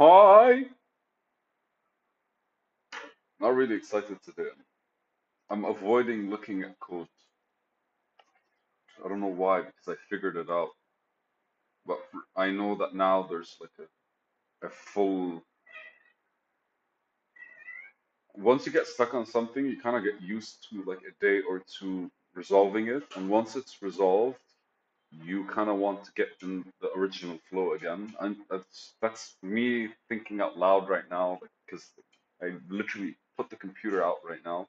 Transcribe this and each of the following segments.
Hi! Not really excited today. I'm avoiding looking at code. I don't know why, because I figured it out. But I know that now there's like a full. Once you get stuck on something, you kind of get used to like a day or two resolving it. And once it's resolved, you kind of want to get in the original flow again. And that's me thinking out loud right now, because I literally put the computer out right now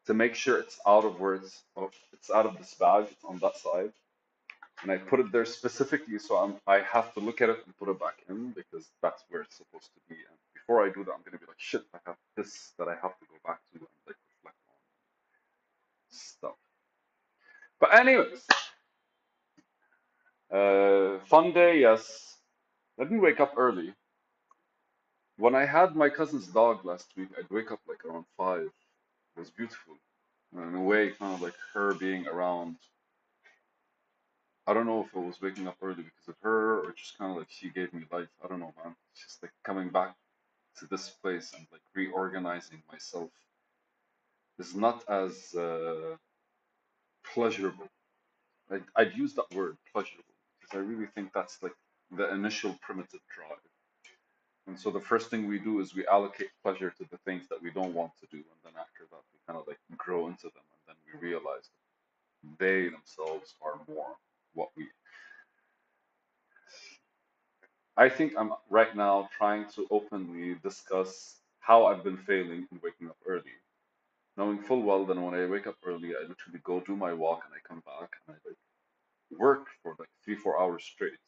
to make sure it's out of where it's out of this bag, it's on that side. And I put it there specifically so I have to look at it and put it back in because that's where it's supposed to be. And before I do that, I'm gonna be like, shit, I have this that I have to go back to and like reflect on stuff. But anyways, fun day, yes. I didn't wake up early. When I had my cousin's dog last week, I'd wake up like around 5. It was beautiful. And in a way, kind of like her being around. I don't know if I was waking up early because of her or just kind of like she gave me life. I don't know, man. It's just like coming back to this place and like reorganizing myself is not as pleasurable. I'd use that word, pleasurable, because I really think that's like the initial primitive drive. And so the first thing we do is we allocate pleasure to the things that we don't want to do, and then after that we kind of like grow into them, and then we realize that they themselves are more what we. I think I'm right now trying to openly discuss how I've been failing in waking up early, knowing full well that when I wake up early, I literally go do my walk and I come back and I like work for like 3, 4 hours straight.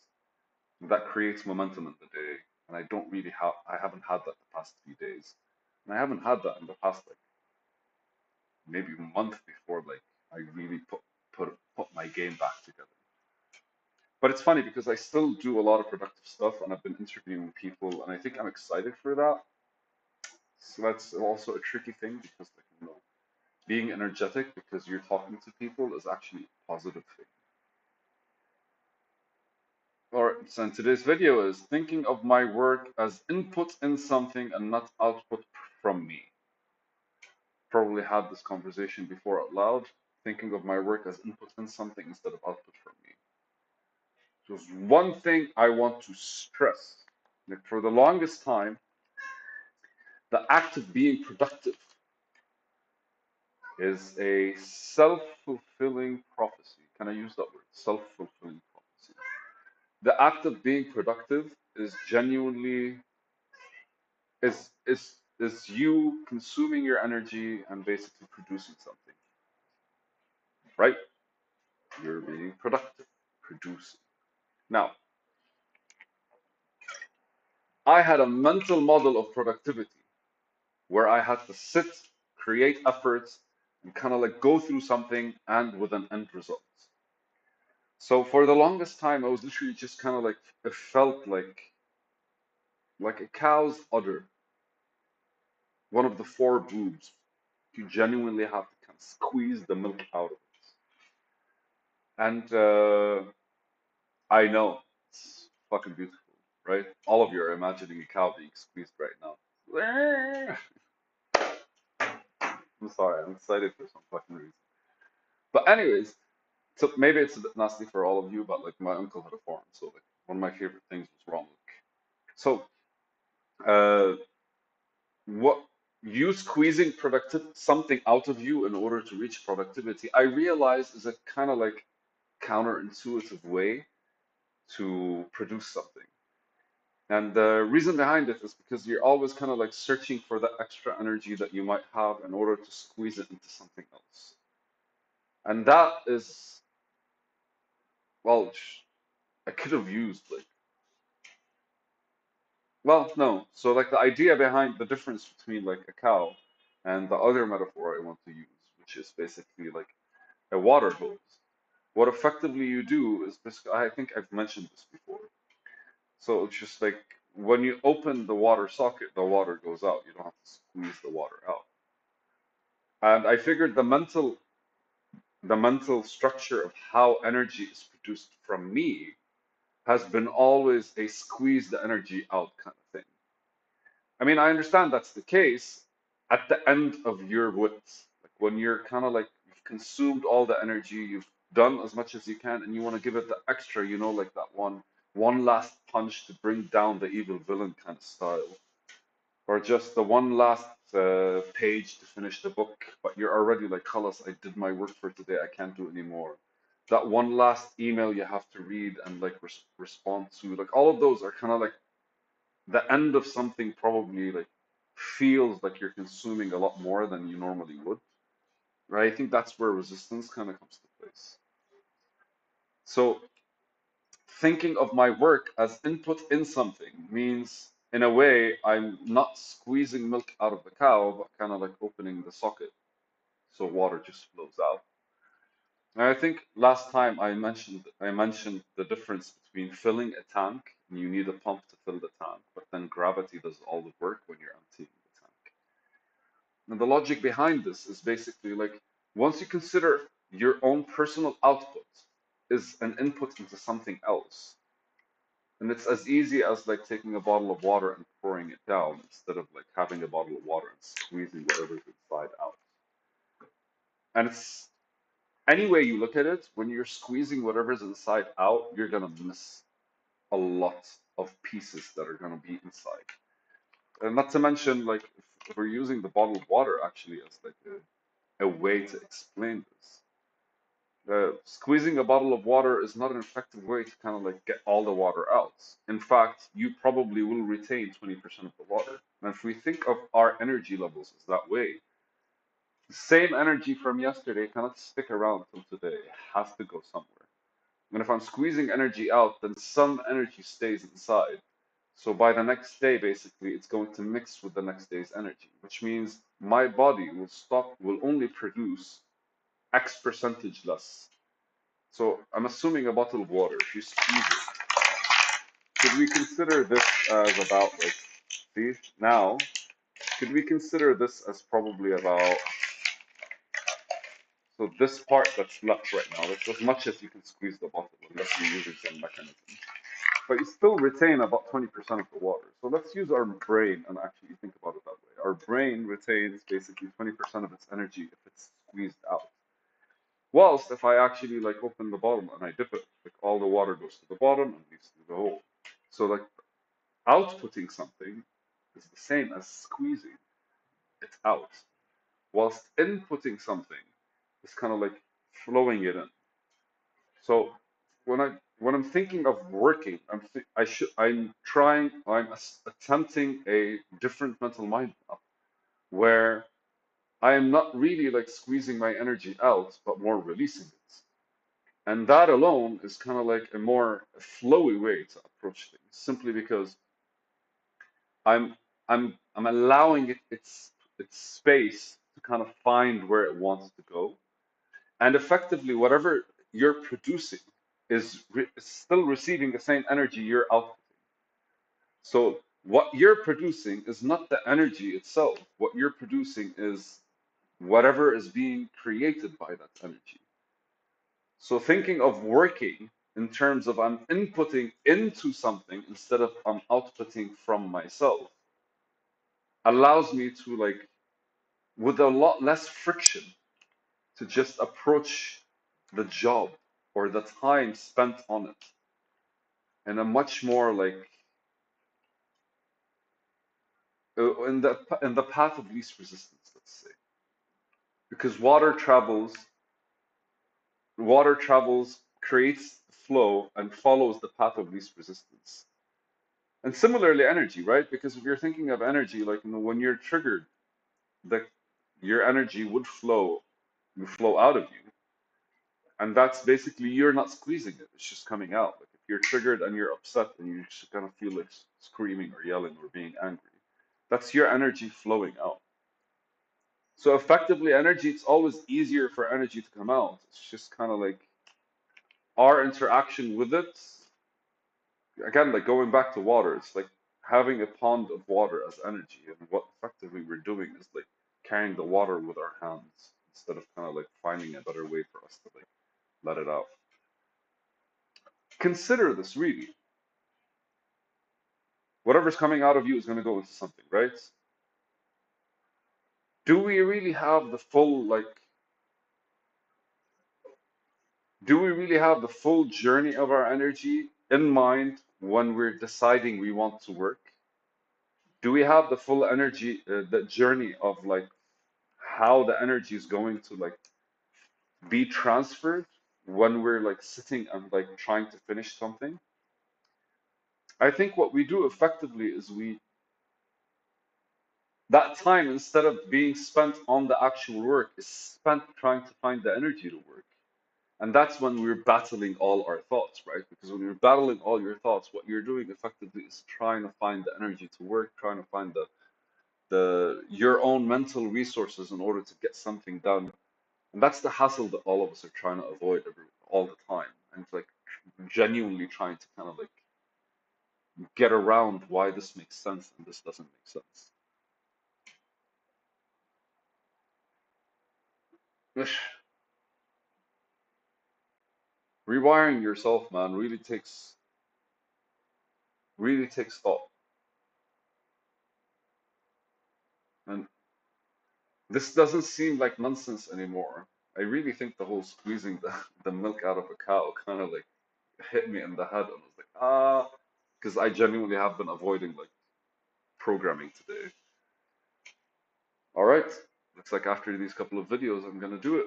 And that creates momentum in the day, and I haven't had that the past few days, and I haven't had that in the past like maybe a month before like I really put my game back together. But it's funny because I still do a lot of productive stuff, and I've been interviewing people, and I think I'm excited for that. So that's also a tricky thing because, like, being energetic because you're talking to people is actually a positive thing. All right, so in today's video is thinking of my work as input in something and not output from me. Probably had this conversation before out loud, thinking of my work as input in something instead of output from me. So there's one thing I want to stress. Like for the longest time, the act of being productive is a self-fulfilling prophecy. Can I use that word? Self-fulfilling prophecy. The act of being productive is genuinely is you consuming your energy and basically producing something, right? You're being productive, producing. Now, I had a mental model of productivity where I had to sit, create efforts, and kind of like go through something and with an end result. So for the longest time, I was literally just kind of like it felt like a cow's udder, one of the four boobs. You genuinely have to kind of squeeze the milk out of it. And I know it's fucking beautiful, right? All of you are imagining a cow being squeezed right now. I'm sorry, I'm excited for some fucking reason. But anyways, so maybe it's a bit nasty for all of you, but like my uncle had a farm, so like one of my favorite things was raw milk. So uh, what you squeezing productive something out of you in order to reach productivity, I realize is a kind of like counterintuitive way to produce something. And the reason behind it is because you're always kind of like searching for that extra energy that you might have in order to squeeze it into something else. And that is, well, I could have used like, well, no. So like the idea behind the difference between like a cow and the other metaphor I want to use, which is basically like a water hose. What effectively you do is basically, I think I've mentioned this before. So it's just like when you open the water socket, the water goes out. You don't have to squeeze the water out. And I figured the mental structure of how energy is produced from me has been always a squeeze the energy out kind of thing. I mean, I understand that's the case at the end of your width, like when you're kind of like you've consumed all the energy, you've done as much as you can, and you want to give it the extra, like that one last punch to bring down the evil villain kind of style, or just the one last page to finish the book, but you're already like, "Khalas, I did my work for today, I can't do anymore." That one last email you have to read and like respond to, like all of those are kind of like the end of something probably like feels like you're consuming a lot more than you normally would, right? I think that's where resistance kind of comes to place. So thinking of my work as input in something means, in a way, I'm not squeezing milk out of the cow, but kind of like opening the socket so water just flows out. And I think last time I mentioned the difference between filling a tank and you need a pump to fill the tank, but then gravity does all the work when you're emptying the tank. And the logic behind this is basically like once you consider your own personal output is an input into something else, and it's as easy as like taking a bottle of water and pouring it down instead of like having a bottle of water and squeezing whatever's inside out. And it's any way you look at it, when you're squeezing whatever's inside out, you're gonna miss a lot of pieces that are gonna be inside. And not to mention, like, if we're using the bottled water actually as like a way to explain this. Squeezing a bottle of water is not an effective way to kind of like get all the water out. In fact, you probably will retain 20% of the water. And if we think of our energy levels as that way, the same energy from yesterday cannot stick around till today. It has to go somewhere. And if I'm squeezing energy out, then some energy stays inside. So by the next day, basically, it's going to mix with the next day's energy, which means my body will only produce X percentage less. So I'm assuming a bottle of water, if you squeeze it, could we consider this as about like, see, now, could we consider this as probably about, so this part that's left right now, that's as much as you can squeeze the bottle unless you're using some mechanism. But you still retain about 20% of the water. So let's use our brain and actually think about it that way. Our brain retains basically 20% of its energy if it's squeezed out. Whilst if I actually like open the bottom and I dip it, like all the water goes to the bottom and leaves through the hole. So like outputting something is the same as squeezing it out. Whilst inputting something is kind of like flowing it in. So when I'm thinking of working, I'm attempting a different mental mind map where I am not really like squeezing my energy out, but more releasing it. And that alone is kind of like a more flowy way to approach things, simply because I'm allowing its space to kind of find where it wants to go. And effectively, whatever you're producing is still receiving the same energy you're outputting. So what you're producing is not the energy itself. What you're producing is whatever is being created by that energy. So thinking of working in terms of I'm inputting into something instead of I'm outputting from myself allows me to like with a lot less friction to just approach the job or the time spent on it in a much more like in the path of least resistance, let's say, because water travels, creates flow, and follows the path of least resistance. And similarly, energy, right? Because if you're thinking of energy, like when you're triggered, the your energy would flow out of you, and that's basically you're not squeezing it; it's just coming out. Like if you're triggered and you're upset, and you just kind of feel like screaming or yelling or being angry, that's your energy flowing out. So effectively, energy, it's always easier for energy to come out. It's just kind of like our interaction with it. Again, like going back to water, it's like having a pond of water as energy. And what effectively we're doing is like carrying the water with our hands instead of kind of like finding a better way for us to like let it out. Consider this really. Whatever's coming out of you is going to go into something, right? Do we really have the full, like, do we really have the full journey of our energy in mind when we're deciding we want to work? Do we have the full energy, the journey of like how the energy is going to like be transferred when we're like sitting and like trying to finish something? I think what we do effectively is that time, instead of being spent on the actual work, is spent trying to find the energy to work. And that's when we're battling all our thoughts, right? Because when you're battling all your thoughts, what you're doing effectively is trying to find the energy to work, trying to find the your own mental resources in order to get something done. And that's the hassle that all of us are trying to avoid all the time. And it's like genuinely trying to kind of like get around why this makes sense and this doesn't make sense. Ish. Rewiring yourself, man, really takes thought. And this doesn't seem like nonsense anymore. I really think the whole squeezing the milk out of a cow kind of like hit me in the head and I was like, because I genuinely have been avoiding like programming today. All right, looks like after these couple of videos, I'm gonna do it,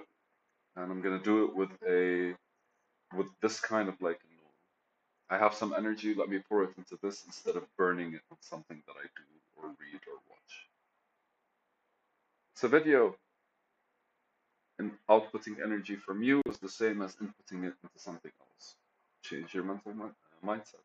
and I'm gonna do it with this kind of like, I have some energy, let me pour it into this instead of burning it on something that I do or read or watch. It's a video, and outputting energy from you is the same as inputting it into something else. Change your mental mindset.